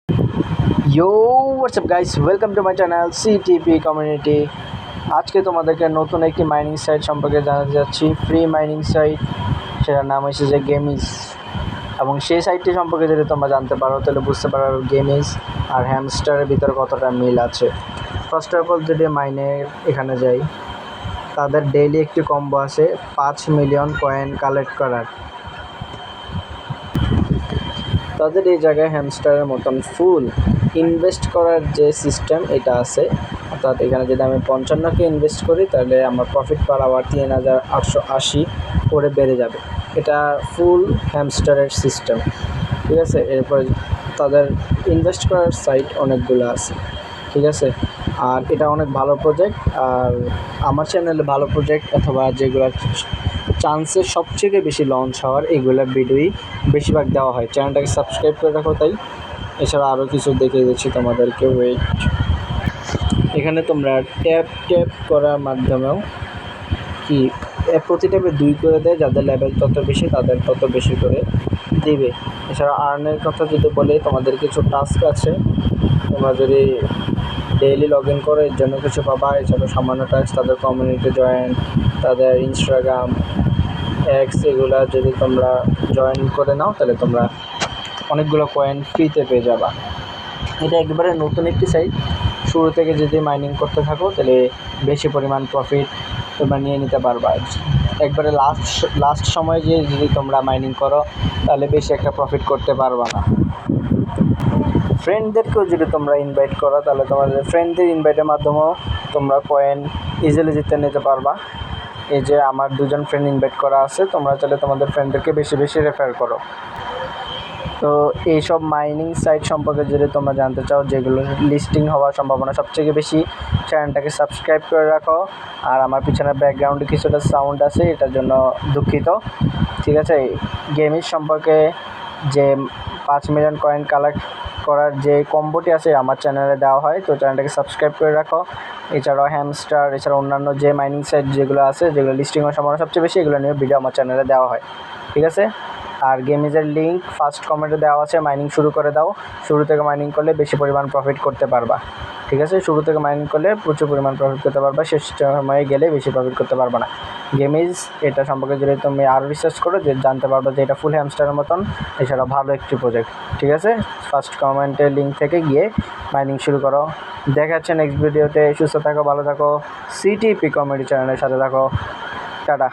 Yo WhatsApp guys, welcome to my channel CTP community. আজকে তোমাদেরকে নতুন একটি মাইনিং সাইট সম্পর্কে জানাতে যাচ্ছি, ফ্রি মাইনিং সাইট। সেটার নাম হচ্ছে যে গেমিস। এবং সেই সাইটটি সম্পর্কে যদি তোমরা জানতে পারো তাহলে বুঝতে পারো গেমিস আর হ্যামস্টারের ভিতরে কতটা মিল আছে। ফার্স্ট অফ অল যদি মাইনের এখানে যাই, তাদের ডেইলি একটি কম্বো আছে 5 মিলিয়ন কয়েন কালেক্ট করার। তাদের এই জায়গায় হ্যামস্টারের মতন ফুল ইনভেস্ট করার যে সিস্টেম এটা আছে। অর্থাৎ এখানে যদি আমি 55কে ইনভেস্ট করি তাহলে আমার প্রফিট পার আওয়ার 3880 করে বেড়ে যাবে। এটা ফুল হ্যামস্টারের সিস্টেম, ঠিক আছে। এরপরে তাদের ইনভেস্ট করার সাইট অনেকগুলো আছে, ঠিক আছে। আর এটা অনেক ভালো প্রজেক্ট। আর আমার চ্যানেলে ভালো প্রজেক্ট অথবা যেগুলো চান্সের সবথেকে বেশি লঞ্চ হওয়ার এগুলো ভিডিওই বেশিরভাগ দেওয়া হয়। চ্যানেলটাকে সাবস্ক্রাইব করে রাখো। তাই এছাড়া আরও কিছু দেখিয়ে দিচ্ছি তোমাদেরকে, ওয়েট। এখানে তোমরা ট্যাপ করার মাধ্যমেও কি প্রতি ট্যাপে 2 করে দেয়, যাদের লেভেল তত বেশি তাদের তত বেশি করে দিবে। এছাড়া আর্নের কথা যদি বলি, তোমাদের কিছু টাস্ক আছে, তোমরা যদি ডেইলি লগ ইন করো এর জন্য কিছু পাবা। এছাড়া সামান্য টাস্ক, তাদের কমিউনিটি জয়েন, তাদের ইনস্টাগ্রাম এক্স, এগুলা যদি তোমরা জয়েন করে নাও তাহলে তোমরা অনেকগুলো কয়েন ফ্রিতে পেয়ে যাবা। এটা একবারে নতুন একটি সাইট। শুরু থেকে যদি মাইনিং করতে থাকো তাহলে বেশি পরিমাণ প্রফিট তোমরা নিয়ে নিতে পারবা। একবারে লাস্ট সময় যে যদি তোমরা মাইনিং করো তাহলে বেশি একটা প্রফিট করতে পারবা না। ফ্রেন্ডদেরকেও যদি তোমরা ইনভাইট করো তাহলে তোমাদের ফ্রেন্ডদের ইনভাইটের মাধ্যমেও তোমরা কয়েন ইজিলি জিতে নিতে পারবা। এই যে আমার 2 জন ফ্রেন্ড ইনভাইট করা আছে, তোমরা চাইলে তোমাদের ফ্রেন্ডদেরকে বেশি বেশি রেফার করো। তো এইসব মাইনিং সাইট সম্পর্কে যদি তোমরা জানতে চাও যেগুলো লিস্টিং হওয়ার সম্ভাবনা সবথেকে বেশি, চ্যানেলটাকে সাবস্ক্রাইব করে রাখো। আর আমার পিছনে ব্যাকগ্রাউন্ডে কিছুটা সাউন্ড আছে, এটার জন্য দুঃখিত, ঠিক আছে। গেমিং সম্পর্কে যে 5 মিলিয়ন কয়েন কালেক্ট করার যে কম্বোটি আছে আমার চ্যানেলে দেওয়া হয়, তো চ্যানেলটাকে সাবস্ক্রাইব করে রাখো। এছাড়াও হ্যামস্টার, এছাড়া অন্যান্য যে মাইনিং সাইট যেগুলো আছে যেগুলো লিস্টিং হওয়ার সম্ভাবনা সবচেয়ে বেশি, এগুলো নিয়ে ভিডিও আমার চ্যানেলে দেওয়া হয়, ঠিক আছে। আর গেমিজের লিঙ্ক ফার্স্ট কমেন্টে দেওয়া আছে। মাইনিং শুরু করে দাও, শুরু থেকে মাইনিং করলে বেশি পরিমাণ প্রফিট করতে পারবা, ঠিক আছে। শুরু থেকে মাইনিং করলে প্রচুর পরিমাণ প্রফিট করতে পারবা, শেষ সময়ে গেলে বেশি প্রফিট করতে পারবা না। গেমিজ এটা সম্পর্কে যদি তুমি আরও রিসার্চ করো যে জানতে পারবে যে এটা ফুল হ্যামস্টারের মতন, এছাড়া ভালো একটি প্রজেক্ট, ঠিক আছে। ফার্স্ট কমেন্টের লিঙ্ক থেকে গিয়ে মাইনিং শুরু করো। দেখা যাচ্ছে নেক্সট ভিডিওতে। সুস্থ থাকো, ভালো থাকো, সিটিপি কমেডি চ্যানেলের সাথে থাকো। টাটা।